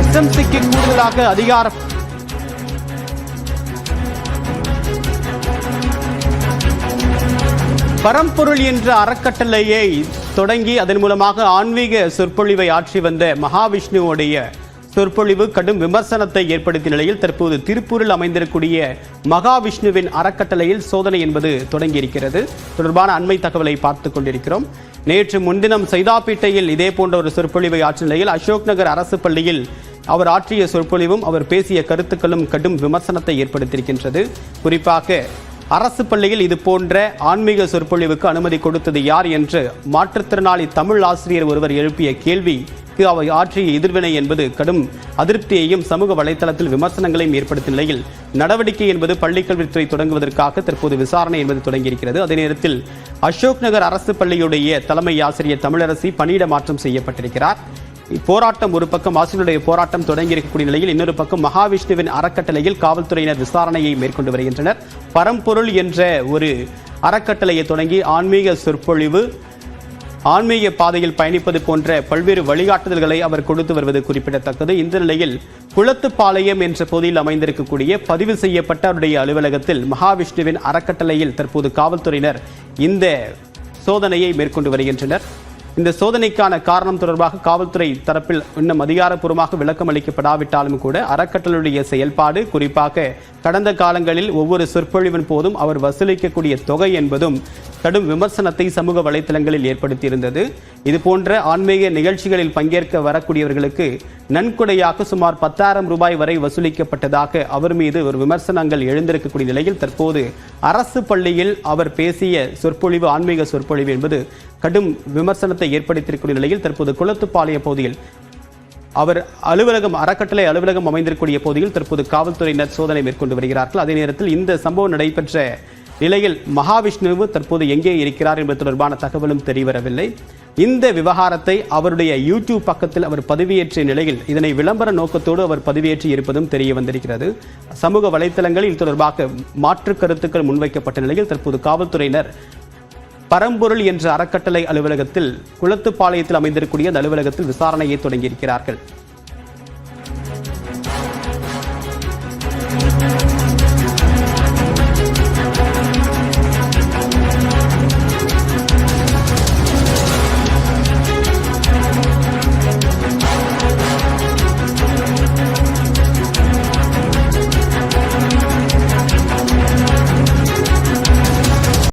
எஸ்எம்சிக்கு கூடுதலாக அதிகாரம் பரம்பொருள் என்ற அறக்கட்டளையை தொடங்கி அதன் மூலமாக ஆன்மீக சொற்பொழிவை ஆற்றி வந்த மகாவிஷ்ணுவோடைய சொற்பொழிவு கடும் விமர்சனத்தை ஏற்படுத்திய நிலையில் தற்போது திருப்பூரில் அமைந்திருக்கூடிய மகாவிஷ்ணுவின் அறக்கட்டளையில் சோதனை என்பது தொடங்கியிருக்கிறது. தொடர்பான அண்மை தகவலை பார்த்துக் கொண்டிருக்கிறோம். நேற்று முன்தினம் சைதாப்பேட்டையில் இதே போன்ற ஒரு சொற்பொழிவை ஆற்றிய நிலையில் அசோக் நகர் அரசு பள்ளியில் அவர் ஆற்றிய சொற்பொழிவும் அவர் பேசிய கருத்துக்களும் கடும் விமர்சனத்தை ஏற்படுத்தியிருக்கின்றது. குறிப்பாக அரசு பள்ளியில் இது போன்ற ஆன்மீக சொற்பொழிவுக்கு அனுமதி கொடுத்தது யார் என்று மாற்றுத்திறனாளி தமிழ் ஆசிரியர் ஒருவர் எழுப்பிய கேள்விக்கு அவர் ஆற்றிய எதிர்வினை என்பது கடும் அதிருப்தியையும் சமூக வலைதளத்தில் விமர்சனங்களையும் ஏற்படுத்திய நிலையில் நடவடிக்கை என்பது பள்ளிக்கல்வித்துறை தொடங்குவதற்காக தற்போது விசாரணை என்பது தொடங்கியிருக்கிறது. அதே நேரத்தில் அசோக் நகர் அரசு பள்ளியுடைய தலைமை ஆசிரியர் தமிழரசி பணியிட மாற்றம் செய்யப்பட்டிருக்கிறார். போராட்டம் ஒரு பக்கம் ஆசிரியருடைய போராட்டம் தொடங்கி இருக்கக்கூடிய நிலையில் இன்னொரு பக்கம் மகாவிஷ்ணுவின் அறக்கட்டளையில் காவல்துறையினர் விசாரணையை மேற்கொண்டு வருகின்றனர். பரம்பொருள் என்ற ஒரு அறக்கட்டளையை தொடங்கி ஆன்மீக சொற்பொழிவு ஆன்மீக பாதையில் பயணிப்பது போன்ற பல்வேறு வழிகாட்டுதல்களை அவர் கொடுத்து வருவது குறிப்பிடத்தக்கது. இந்த நிலையில் குளத்துப்பாளையம் என்ற பகுதியில் அமைந்திருக்கக்கூடிய பதிவு செய்யப்பட்ட அவருடைய அலுவலகத்தில் மகாவிஷ்ணுவின் அறக்கட்டளையில் தற்போது காவல்துறையினர் இந்த சோதனையை மேற்கொண்டு வருகின்றனர். இந்த சோதனைக்கான காரணம் தொடர்பாக காவல்துறை தரப்பில் இன்னும் அதிகாரப்பூர்வமாக விளக்கம் அளிக்கப்படாவிட்டாலும் கூட அறக்கட்டளையுடைய செயல்பாடு, குறிப்பாக கடந்த காலங்களில் ஒவ்வொரு சொற்பொழிவின் போதும் அவர் வசூலிக்கக்கூடிய தொகை என்பதும் கடும் விமர்சனத்தை சமூக வலைதளங்களில் ஏற்படுத்தியிருந்தது. இதுபோன்ற ஆன்மீக நிகழ்ச்சிகளில் பங்கேற்க வரக்கூடியவர்களுக்கு நன்கொடையாக சுமார் 10,000 ரூபாய் வரை வசூலிக்கப்பட்டதாக அவர் மீது ஒரு விமர்சனங்கள் எழுந்திருக்கக்கூடிய நிலையில் தற்போது அரசு பள்ளியில் அவர் பேசிய சொற்பொழிவு ஆன்மீக சொற்பொழிவு என்பது கடும் விமர்சனத்தை ஏற்படுத்தியிருக்கூடிய நிலையில் தற்போது குளத்துப்பாளையம் பகுதியில் அவர் அலுவலகம் அறக்கட்டளை அலுவலகம் அமைந்திருக்கூடிய பகுதியில் தற்போது காவல்துறையினர் சோதனை மேற்கொண்டு வருகிறார்கள். அதே நேரத்தில் இந்த சம்பவம் நடைபெற்ற நிலையில் மகாவிஷ்ணு தற்போது எங்கே இருக்கிறார் என்பது தொடர்பான தகவலும் தெரியவரவில்லை. இந்த விவகாரத்தை அவருடைய யூடியூப் பக்கத்தில் அவர் பதிவேற்றிய நிலையில் இதனை விளம்பர நோக்கத்தோடு அவர் பதிவேற்றி இருப்பதும் தெரிய வந்திருக்கிறது. சமூக வலைதளங்களில் இது தொடர்பாக மாற்று கருத்துக்கள் முன்வைக்கப்பட்ட நிலையில் தற்போது காவல்துறையினர் பரம்பொருள் என்ற அறக்கட்டளை அலுவலகத்தில் குளத்துப்பாளையத்தில் அமைந்திருக்கக்கூடிய அந்த அலுவலகத்தில் விசாரணையை தொடங்கியிருக்கிறார்கள்.